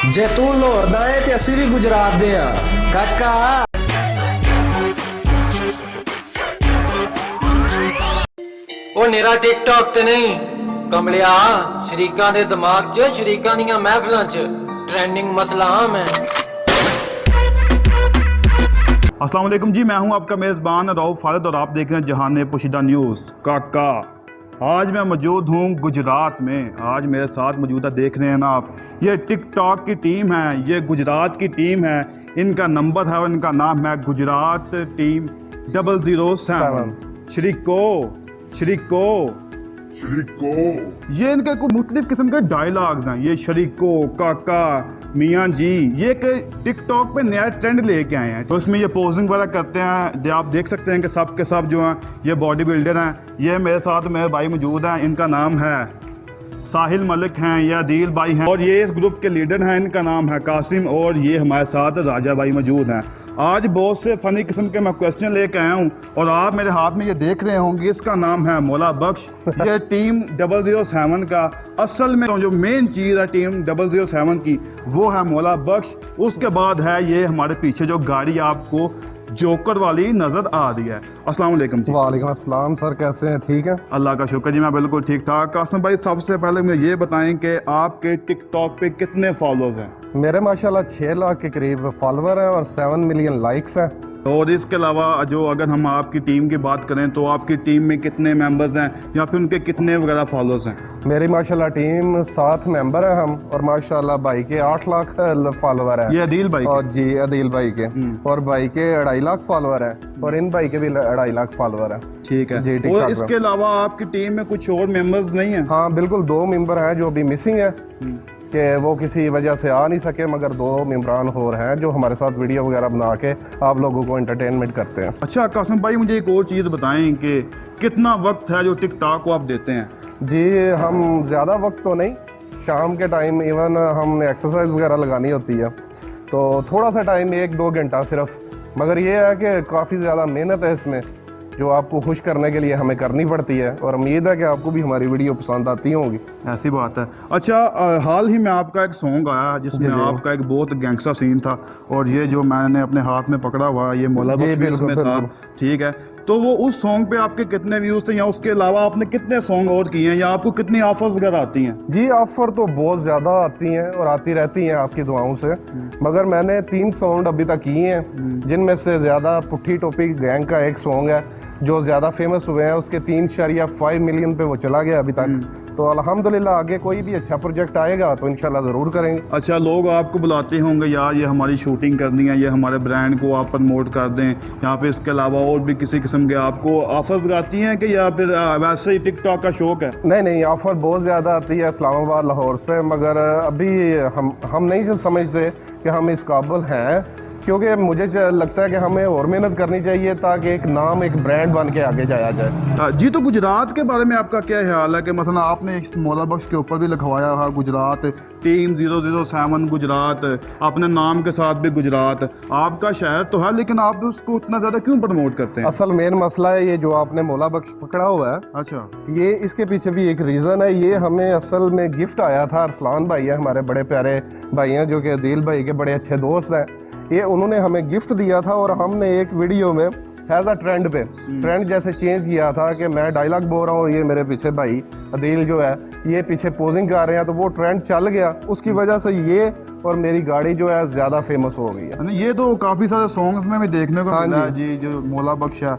जे तू लाहौर दा है ते असी भी गुजरात दे आ काका। ਉਹ ਨਿਰਾ ਟਿਕਟੌਕ ਤੇ ਨਹੀਂ ਕਮਲਿਆ ਸ਼ਰੀਕਾਂ ਦੇ ਦਿਮਾਗ 'ਚ ਸ਼ਰੀਕਾਂ ਦੀਆਂ ਮਹਿਫਲਾਂ 'ਚ ट्रेंडिंग मसला आम है। अस्सलाम वालेकुम जी, मैं हूं आपका मेज़बान रऊफ खालिद और आप देख रहे हैं जहान पोशीदा न्यूज़। काका आज मैं मौजूद हूं गुजरात में। आज मेरे साथ मौजूद है, देख रहे हैं ना आप, ये टिकटॉक की टीम है, ये गुजरात की टीम है। इनका नंबर है और इनका नाम है गुजरात टीम 007। शरीको शरीको शरीको, ये इनके कुछ मुख्तलिफ किस्म के डायलॉग्स हैं। ये शरीको, काका, मियाँ जी, ये एक टिकटॉक पे नया ट्रेंड लेके आए हैं। तो इसमें ये पोजिंग वगैरह करते हैं, जो आप देख सकते हैं कि सब के सब जो हैं ये बॉडी बिल्डर हैं। ये मेरे साथ मेरे भाई मौजूद हैं, इनका नाम है साहिल मलिक हैं, ये अदील भाई हैं, और ये इस ग्रुप के लीडर हैं, इनका नाम है कासिम, और ये हमारे साथ राजा भाई मौजूद हैं। आज बहुत से फ़नी किस्म के मैं क्वेश्चन लेके आया हूँ और आप मेरे हाथ में ये देख रहे होंगे, इसका नाम है मौला बख्श। ये टीम 007 का असल में जो मेन चीज़ है टीम 007 की वो है मौला बख्श। उसके बाद है ये हमारे पीछे जो गाड़ी आपको जोकर वाली नज़र आ रही है। अस्सलाम वालेकुम जी। वालेकुम अस्सलाम सर, कैसे हैं? ठीक है, अल्लाह का शुक्र जी, मैं बिल्कुल ठीक ठाक। कासिम भाई, सबसे पहले मुझे ये बताएं कि आपके टिकटॉक पे कितने फॉलोअर्स हैं? मेरे माशाल्लाह 6 लाख के करीब फॉलोवर हैं और 7 मिलियन लाइक्स हैं। और इसके अलावा जो अगर हम आपकी टीम की बात करें तो आपकी टीम में कितने मेंबर्स हैं या फिर उनके कितने वगैरह फॉलोअर्स हैं? मेरी माशाल्लाह टीम 7 मेंबर हैं हम, और माशाल्लाह भाई के 8 लाख फॉलोवर हैं। ये अदील भाई और जी अदील भाई के, और भाई के 2.5 लाख फॉलोवर हैं, और इन भाई के भी 2.5 लाख फॉलोवर हैं। ठीक है जी, और इसके अलावा आपकी टीम में कुछ और मेंबर्स नहीं हैं? हाँ बिल्कुल, 2 मेंबर हैं जो अभी मिसिंग है कि वो किसी वजह से आ नहीं सके, मगर 2 मेंबरान और हैं जो हमारे साथ वीडियो वगैरह बना के आप लोगों को एंटरटेनमेंट करते हैं। अच्छा कासिम भाई, मुझे एक और चीज़ बताएं कि कितना वक्त है जो टिकटॉक को आप देते हैं? जी हम ज़्यादा वक्त तो नहीं, शाम के टाइम इवन हमने एक्सरसाइज वगैरह लगानी होती है तो थोड़ा सा टाइम 1-2 घंटा सिर्फ, मगर ये है कि काफ़ी ज़्यादा मेहनत है इसमें जो आपको खुश करने के लिए हमें करनी पड़ती है, और उम्मीद है कि आपको भी हमारी वीडियो पसंद आती होगी। ऐसी बात है। अच्छा हाल ही में आपका एक सॉन्ग आया जिसमें आपका एक बहुत गैंगस्टर सीन था, और ये जो मैंने अपने हाथ में पकड़ा हुआ ये मौला बख्श में था, ठीक है? तो वो उस सॉन्ग पे आपके कितने व्यूज़ थे, या उसके अलावा आपने कितने सॉन्ग और किए हैं, या आपको कितनी ऑफर्स वगैरह आती हैं? जी ऑफ़र तो बहुत ज़्यादा आती हैं और आती रहती हैं आपकी दुआओं से, मगर मैंने 3 सॉन्ग अभी तक किए हैं, जिनमें से ज़्यादा पुट्ठी टोपी गैंग का एक सॉन्ग है जो ज़्यादा फेमस हुए हैं, उसके 3.5 मिलियन पे वो चला गया अभी तक। तो अल्हम्दुलिल्लाह आगे कोई भी अच्छा प्रोजेक्ट आएगा तो इंशाल्लाह ज़रूर करेंगे। अच्छा, लोग आपको बुलाते होंगे यार ये हमारी शूटिंग करनी है, ये हमारे ब्रांड को आप प्रमोट कर दें, यहाँ पे इसके अलावा और भी किसी किस्म के आपको ऑफर्स आती हैं कि या फिर वैसे ही टिकटॉक का शौक है? नहीं, ऑफ़र बहुत ज़्यादा आती है इस्लामाबाद लाहौर से, मगर अभी हम नहीं समझते कि हम इस काबिल हैं, क्योंकि मुझे लगता है कि हमें और मेहनत करनी चाहिए ताकि एक नाम, एक ब्रांड बन के आगे जाया जाए। जी, तो गुजरात के बारे में आपका क्या ख्याल है कि मसलन आपने इस मौला बख्श के ऊपर भी लिखवाया है गुजरात टीम 007 गुजरात, अपने नाम के साथ भी गुजरात, आपका शहर तो है लेकिन आप उसको इतना ज़्यादा क्यों प्रमोट करते हैं? असल मेन मसला है ये जो आपने मौला बख्श पकड़ा हुआ है। अच्छा, ये इसके पीछे भी एक रीज़न है। ये हमें असल में गिफ्ट आया था, अरसलान भाई है हमारे बड़े प्यारे भाई हैं जो कि अदील भाई के बड़े अच्छे दोस्त हैं, ये उन्होंने हमें गिफ्ट दिया था, और हमने एक वीडियो में एज अ ट्रेंड जैसे चेंज किया था कि मैं डायलॉग बोल रहा हूँ, ये मेरे पीछे भाई अदील जो है ये पीछे पोजिंग कर रहे हैं, तो वो ट्रेंड चल गया, उसकी वजह से ये और मेरी गाड़ी जो है ज़्यादा फेमस हो गई है। ये तो काफ़ी सारे सॉन्ग्स में भी देखने को मिला है जी, जो मौला बख्श है।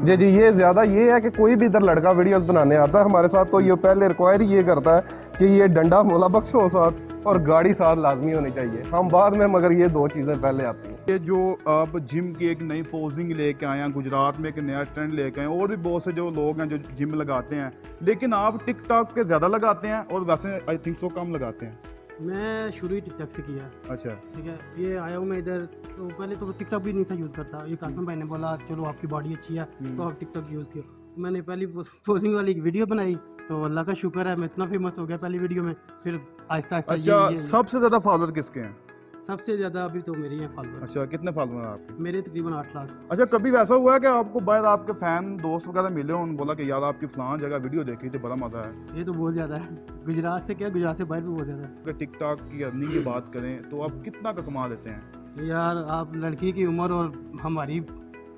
जी ये ज़्यादा ये है कि कोई भी इधर लड़का वीडियोस बनाने आता है हमारे साथ तो ये पहले रिक्वायर ये करता है कि ये डंडा मौला बख्श हो साथ और गाड़ी साथ लाजमी होनी चाहिए, हम बाद में, मगर ये 2 चीज़ें पहले आती हैं। ये जो आप जिम की एक नई पोजिंग लेके आए हैं, गुजरात में एक नया ट्रेंड लेके आए हैं, और भी बहुत से जो लोग हैं जो जिम लगाते हैं, लेकिन आप टिकटॉक के ज़्यादा लगाते हैं और वैसे आई थिंक सो कम लगाते हैं। मैं शुरू ही टिकटॉक से किया। अच्छा, ठीक है, ये आया हूँ मैं इधर, तो पहले तो टिकटॉक भी नहीं था यूज़ करता, ये कासिम भाई ने बोला चलो आपकी बॉडी अच्छी है तो आप टिकटॉक यूज़ किया, मैंने पहली पोजिंग वाली वीडियो बनाई तो अल्लाह का शुक्र है मैं इतना फेमस हो गया पहली वीडियो में, फिर आहिस्ता आहिस्ता। अच्छा, सबसे ज़्यादा फॉलोअर किसके हैं? सबसे ज़्यादा अभी तो मेरी हैं फॉलोअर। अच्छा, कितने फॉलोअर हैं आपके? मेरे तकरीबन 8 लाख। अच्छा, कभी वैसा हुआ है कि आपको बाहर आपके फैन दोस्त वगैरह मिले हो, उन्होंने बोला कि यार आपकी फलां जगह वीडियो देखी थी, बड़ा मजा है? ये तो बहुत ज़्यादा है, गुजरात से क्या, गुजरात से बाहर भी बहुत ज़्यादा है। अगर टिकटॉक की अर्निंग की बात करें तो आप कितना का कमा लेते हैं? यार आप लड़की की उम्र और हमारी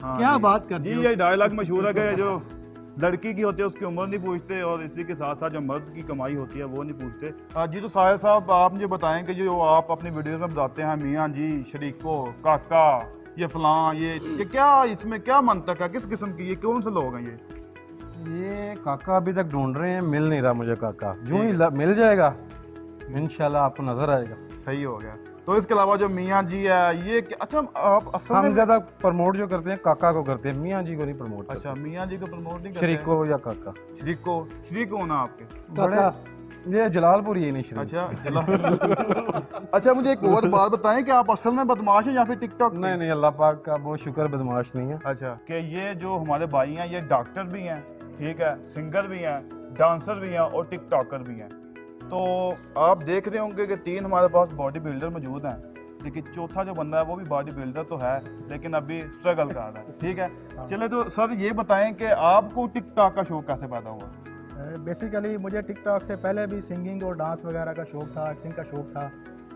हाँ क्या जी। बात करते जी, हो? ये डायलॉग मशहूर है कि जो लड़की की होती है उसकी उम्र नहीं पूछते, और इसी के साथ साथ जो मर्द की कमाई होती है वो नहीं पूछते। जी, तो साहिल साहब आप मुझे बताएं कि जो आप अपनी वीडियोस में बताते हैं मियाँ जी, शरीको, काका, ये फलां, ये क्या इसमें क्या मंतक है, किस किस्म की, ये कौन से लोग हैं ये काका अभी तक ढूंढ रहे हैं, मिल नहीं रहा मुझे काका। यूं ही मिल जाएगा इंशाल्लाह, आपको नजर आएगा। सही हो गया। तो इसके अलावा जो मियाँ जी है ये अच्छा, आप असल हम में ज्यादा प्रमोट जो करते हैं काका को करते हैं, मियाँ जी को नहीं प्रमोट करते। अच्छा, मियाँ जी को प्रमोट नहीं करते? शरीको या काका। शरीको ना आपके? बड़े ये जलालपुर ये नहीं शरीक। अच्छा, चलो। अच्छा, मुझे एक और बात बताएं कि आप असल में बदमाश हैं या फिर टिकटॉक? नहीं नहीं, अल्लाह पाक का बहुत शुक्र, बदमाश नहीं है। अच्छा, कि ये जो हमारे भाई हैं ये डॉक्टर भी हैं, ठीक है, सिंगर भी हैं, डांसर भी हैं और टिकटॉकर भी हैं। तो आप देख रहे होंगे कि 3 हमारे पास बॉडी बिल्डर मौजूद हैं, लेकिन चौथा जो बंदा है वो भी बॉडी बिल्डर तो है लेकिन अभी स्ट्रगल कर रहा है, ठीक है। चले, तो सर ये बताएं कि आपको टिकटॉक का शौक कैसे पैदा हुआ? बेसिकली मुझे टिकटॉक से पहले भी सिंगिंग और डांस वगैरह का शौक था, एक्टिंग का शौक था।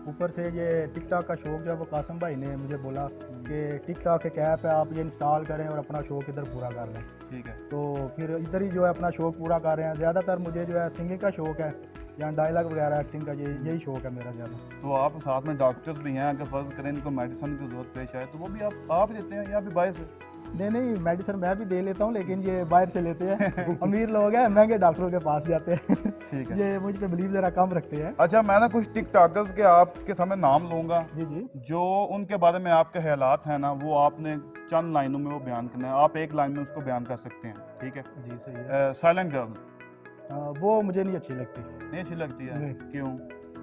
ऊपर से ये टिकटॉक का शौक जो है वो कासम भाई ने मुझे बोला कि टिकटॉक एक ऐप है, आप ये इंस्टॉल करें और अपना शौक इधर पूरा कर लें। ठीक है। तो फिर इधर ही जो है अपना शौक पूरा कर रहे हैं। ज़्यादातर मुझे जो है सिंगिंग का शौक है या डायलॉग वगैरह एक्टिंग का, यही शौक है मेरा ज़्यादा। तो आप साथ में डॉक्टर्स भी हैं, अगर फर्ज करें इनको मेडिसिन की जरूरत पेश आए तो वो भी आप देते हैं या फिर बाहर से? नहीं, मेडिसिन मैं भी दे लेता हूँ, लेकिन ये बाहर से लेते हैं। अमीर लोग हैं, महंगे डॉक्टरों के पास जाते हैं। ठीक है। ये मुझ पे बिलीव ज़रा कम रखते हैं। अच्छा, मैं ना कुछ टिकटॉकर्स के आपके सामने नाम लूँगा, जी। जो उनके बारे में आपके ख्यालात हैं ना, वो आपने चंद लाइनों में वो बयान करना है। आप एक लाइन में उसको बयान कर सकते हैं, ठीक है? जी सही है। साइलेंट गर्ल वो मुझे नहीं अच्छी लगती। नहीं अच्छी लगती है? नहीं। क्यों?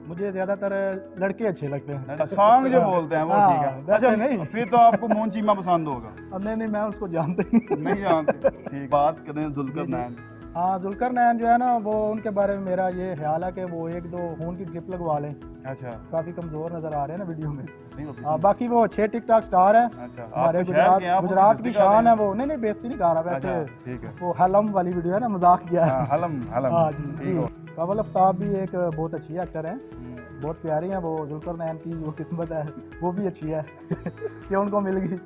मुझे ज्यादातर लड़के अच्छे लगते हैं। सॉन्ग जो बोलते हैं वो, हाँ, ठीक है। वैसे अच्छा, नहीं। फिर तो आपको मोहन चीमा पसंद होगा। अब नहीं, मैं उसको जानता ही नहीं। नहीं जानते? ठीक। बात करें जुल्कर नैन। हाँ, जुल्कर नैन जो है ना, वो उनके बारे में मेरा ये ख्याल है कि वो 1-2 खून की ड्रिप लगवा लें। अच्छा, काफी कमजोर नजर आ रहे हैं ना वीडियो में। नहीं होती? बाकी वो 6 टिकटॉक स्टार है। अच्छा, हमारे आप तो शहर के हैं, आप गुजरात तो की बेइज्जती कर शान रहे है हैं। वो। नहीं, बेइज्जती नहीं कर रहा वैसे। अच्छा, ठीक है। वो हलम वाली वीडियो है ना, मजाक किया है। हाँ, हलम हलम। हाँ जी ठीक हो। कवल आफ्ताब भी एक बहुत अच्छी एक्टर है, बहुत प्यारी हैं वो। जुल्कर नैन की वो किस्मत है, वो भी अच्छी है कि उनको मिल गई।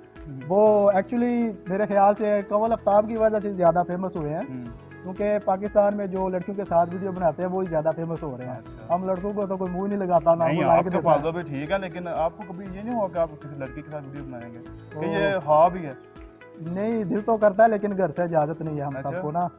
वो एक्चुअली मेरे ख्याल से कवल आफ्ताब की वजह से ज़्यादा फेमस हुए हैं, क्योंकि पाकिस्तान में जो लड़कियों के साथ वीडियो बनाते हैं वो ही ज़्यादा फेमस हो रहे हैं। अच्छा। हम लड़कों को तो कोई मुंह नहीं लगाता ना, नहीं, वो लाइक आपका देता है। फायदा भी ठीक है, लेकिन आपको कभी ये नहीं हुआ कि आप किसी लड़की के साथ वीडियो बनाएंगे कि ये हाँ भी है? नहीं, दिल तो करता है लेकिन घर से इजाज़त नहीं है। हम अच्छा। सबको ना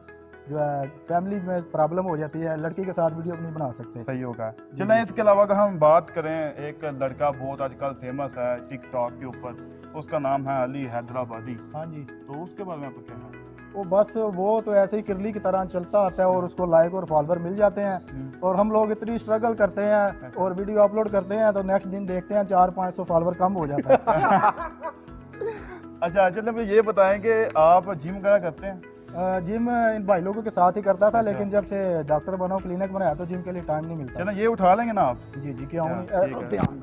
जो है फैमिली में प्रॉब्लम हो जाती है, लड़की के साथ वीडियो नहीं बना सकते। सही होगा। चलें, इसके अलावा अगर हम बात करें, एक लड़का बहुत आजकल फेमस है टिकटॉक के ऊपर, उसका नाम है अली हैदराबादी। हाँ जी। तो उसके बारे में आपको क्या है? वो बस वो तो ऐसे ही किरली की तरह चलता आता है और उसको लाइक और फॉलोअर मिल जाते हैं, और हम लोग इतनी स्ट्रगल करते हैं और वीडियो अपलोड करते हैं तो नेक्स्ट दिन देखते हैं 400-500 फॉलोअर कम हो जाता है। अच्छा, चलिए मुझे ये बताएं कि आप जिम वगैरह करते हैं? जिम इन भाई लोगों के साथ ही करता था, अच्छा। लेकिन जब से डॉक्टर बना, क्लिनिक बनाया तो जिम के लिए टाइम नहीं मिलता। चलें, ये उठा लेंगे ना आप? जी क्यों हाँ, ठीक है। ध्यान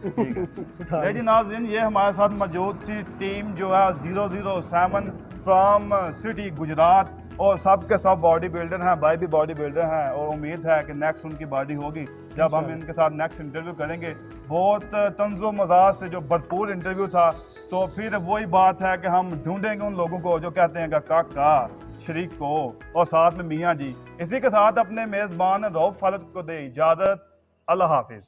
ठीक है। ले जी नाज़रीन, ये हमारे साथ मौजूद थी टीम जो है 007 फ्रॉम सिटी गुजरात, और सब के सब बॉडी बिल्डर हैं, भाई भी बॉडी बिल्डर हैं, और उम्मीद है कि नेक्स्ट उनकी बॉडी होगी जब हम इनके साथ नेक्स्ट इंटरव्यू करेंगे। बहुत तंज़ो मज़ाक से जो भरपूर इंटरव्यू था, तो फिर वही बात है कि हम ढूंढेंगे उन लोगों को जो कहते हैं कि काका, शरीक को और साथ में मियाँ जी। इसी के साथ अपने मेज़बान रऊफ खालिद को दे इजाज़त। अल्लाह हाफिज़।